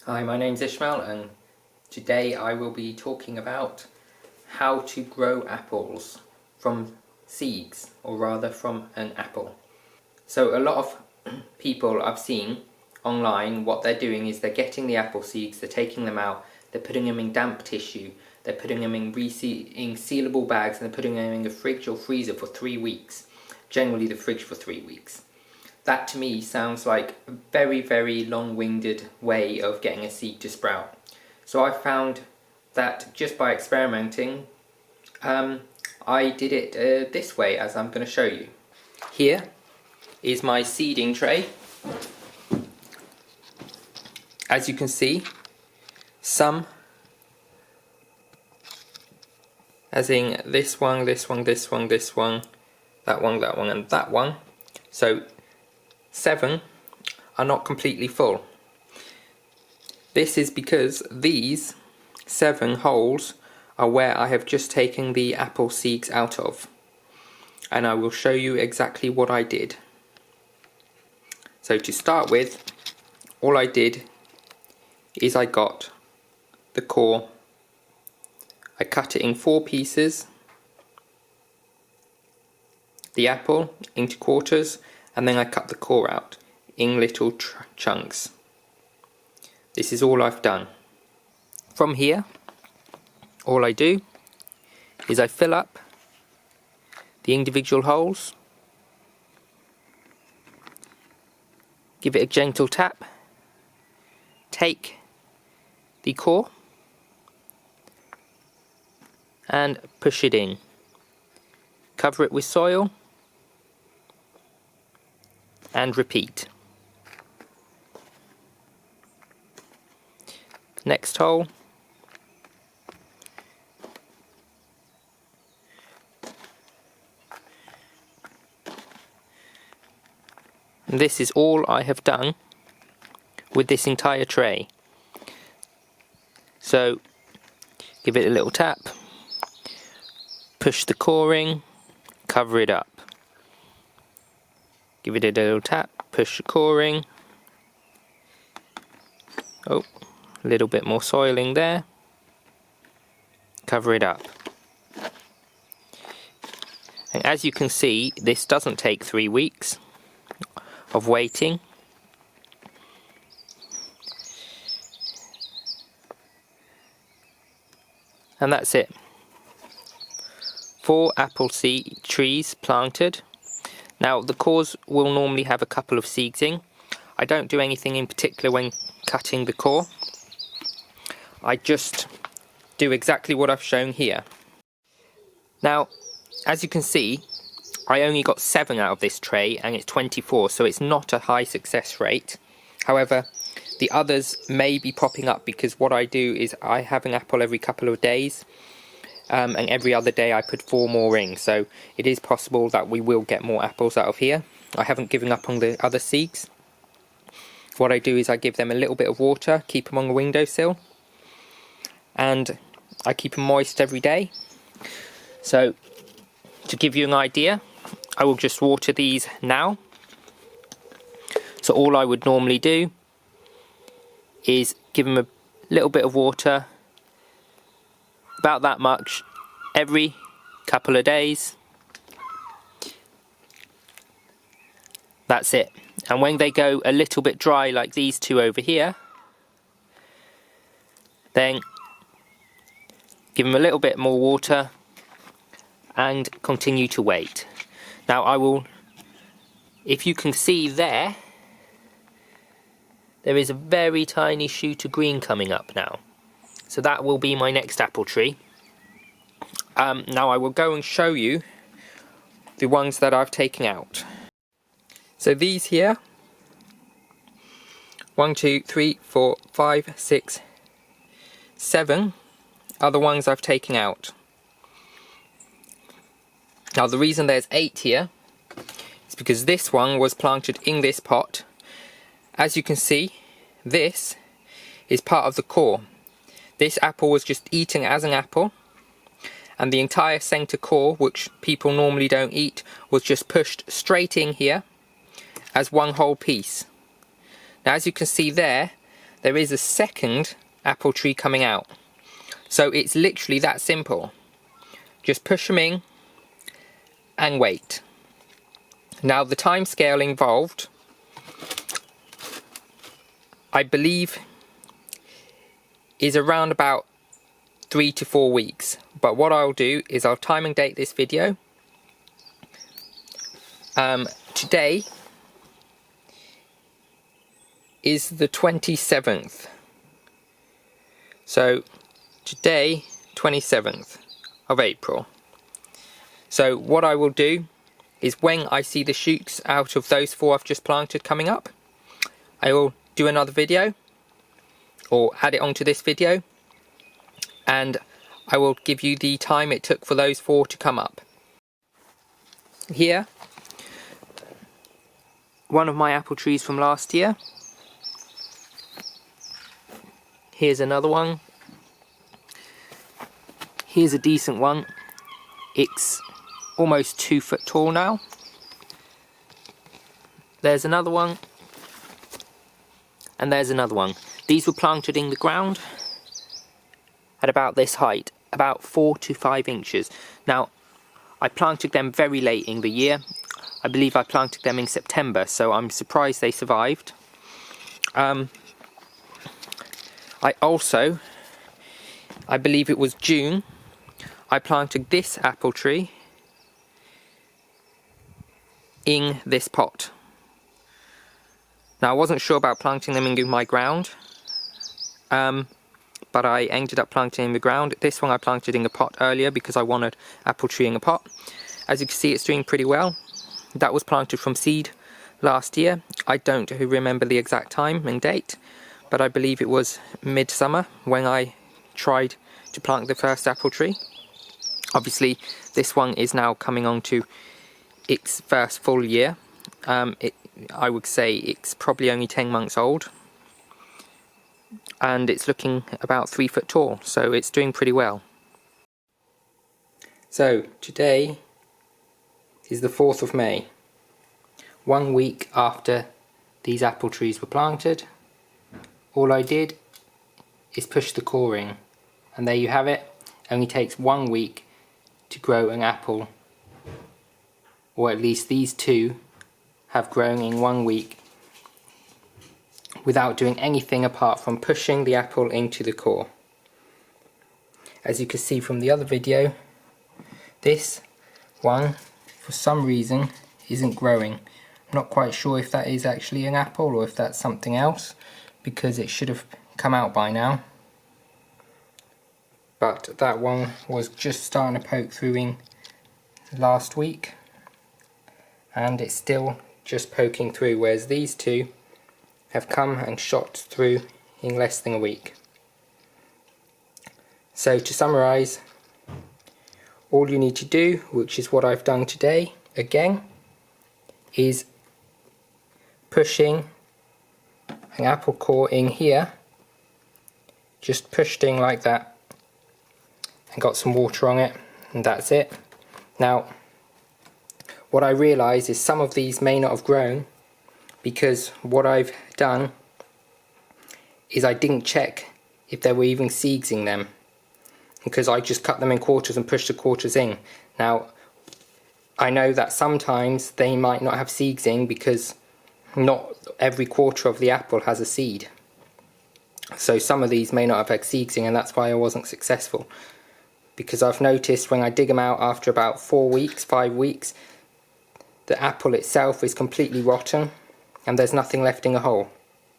Hi, my name's Ishmael and today I will be talking about how to grow apples from seeds, or rather from an apple. So a lot of people I've seen online, what they're doing is they're getting the apple seeds, they're taking them out, they're putting them in damp tissue, they're putting them in sealable bags, and they're putting them in the fridge or freezer for 3 weeks. Generally the fridge for 3 weeks. That to me sounds like a very, very long-winded way of getting a seed to sprout. So I found that just by experimenting, I did it this way, as I'm going to show you. Here is my seeding tray. As you can see, some, as in this one, this one, this one, this one, that one, that one, and that one. So 7 are not completely full. This is because these 7 holes are where I have just taken the apple seeds out of, and I will show you exactly what I did. So to start with, all I did is I got the core, I cut it in 4 pieces, the apple into quarters, and then I cut the core out in little chunks. This is all I've done. From here, all I do is I fill up the individual holes, give it a gentle tap, take the core and push it in. Cover it with soil and repeat. Next hole. And this is all I have done with this entire tray. So give it a little tap, push the core in, cover it up. Give it a little tap, push the core in. Oh, a little bit more soiling there. Cover it up. And as you can see, this doesn't take 3 weeks of waiting. And that's it. 4 apple seed trees planted. Now the cores will normally have a couple of seeds in. I don't do anything in particular when cutting the core. I just do exactly what I've shown here. Now, as you can see, I only got 7 out of this tray and it's 24, so it's not a high success rate. However, the others may be popping up because what I do is I have an apple every couple of days. And every other day I put 4 more in, so it is possible that we will get more apples out of here. I haven't given up on the other seeds. What I do is I give them a little bit of water, keep them on the windowsill, and I keep them moist every day. So to give you an idea, I will just water these now. So all I would normally do is give them a little bit of water, about that much, every couple of days. That's it. And when they go a little bit dry, like these 2 over here, then give them a little bit more water and continue to wait. Now I will, if you can see there is a very tiny shoot of green coming up now. So that will be my next apple tree. Now I will go and show you the ones that I've taken out. So these here, 1, 2, 3, 4, 5, 6, 7 are the ones I've taken out. Now the reason there's 8 here is because this one was planted in this pot. As you can see, this is part of the core. This apple was just eaten as an apple, and the entire centre core, which people normally don't eat, was just pushed straight in here as one whole piece. Now as you can see there, there is a second apple tree coming out. So it's literally that simple. Just push them in and wait. Now the time scale involved, I believe, is around about 3 to 4 weeks. But what I'll do is I'll time and date this video. Today is the 27th. So today, 27th of April. So what I will do is when I see the shoots out of those 4 I've just planted coming up, I will do another video or add it onto this video, and I will give you the time it took for those 4 to come up. Here, one of my apple trees from last year. Here's another one. Here's a decent one. It's almost 2 foot tall now. There's another one. And there's another one. These were planted in the ground at about this height, about 4 to 5 inches. Now, I planted them very late in the year. I believe I planted them in September, so I'm surprised they survived. I believe it was June, I planted this apple tree in this pot. Now I wasn't sure about planting them in my ground, but I ended up planting in the ground. This one I planted in a pot earlier because I wanted apple tree in a pot. As you can see, it's doing pretty well. That was planted from seed last year. I don't remember the exact time and date, but I believe it was midsummer when I tried to plant the first apple tree. Obviously this one is now coming on to its first full year. I would say it's probably only 10 months old, and it's looking about 3 foot tall, so it's doing pretty well. So today is the 4th of May, 1 week after these apple trees were planted. All I did is push the core in, and there you have it. It only takes 1 week to grow an apple, or at least these 2 have grown in 1 week without doing anything apart from pushing the apple into the core. As you can see from the other video, this one for some reason isn't growing. I'm not quite sure if that is actually an apple or if that's something else, because it should have come out by now. But that one was just starting to poke through in last week, and it's still just poking through, whereas these 2 have come and shot through in less than a week. So to summarise, all you need to do, which is what I've done today again, is pushing an apple core in here, just pushed in like that, and got some water on it, and that's it. Now what I realised is some of these may not have grown, because what I've done is I didn't check if there were even seeds in them, because I just cut them in quarters and pushed the quarters in. Now I know that sometimes they might not have seeds in because not every quarter of the apple has a seed. So some of these may not have had seeds in, and that's why I wasn't successful. Because I've noticed when I dig them out after about 4 weeks, 5 weeks, the apple itself is completely rotten and there's nothing left in the hole.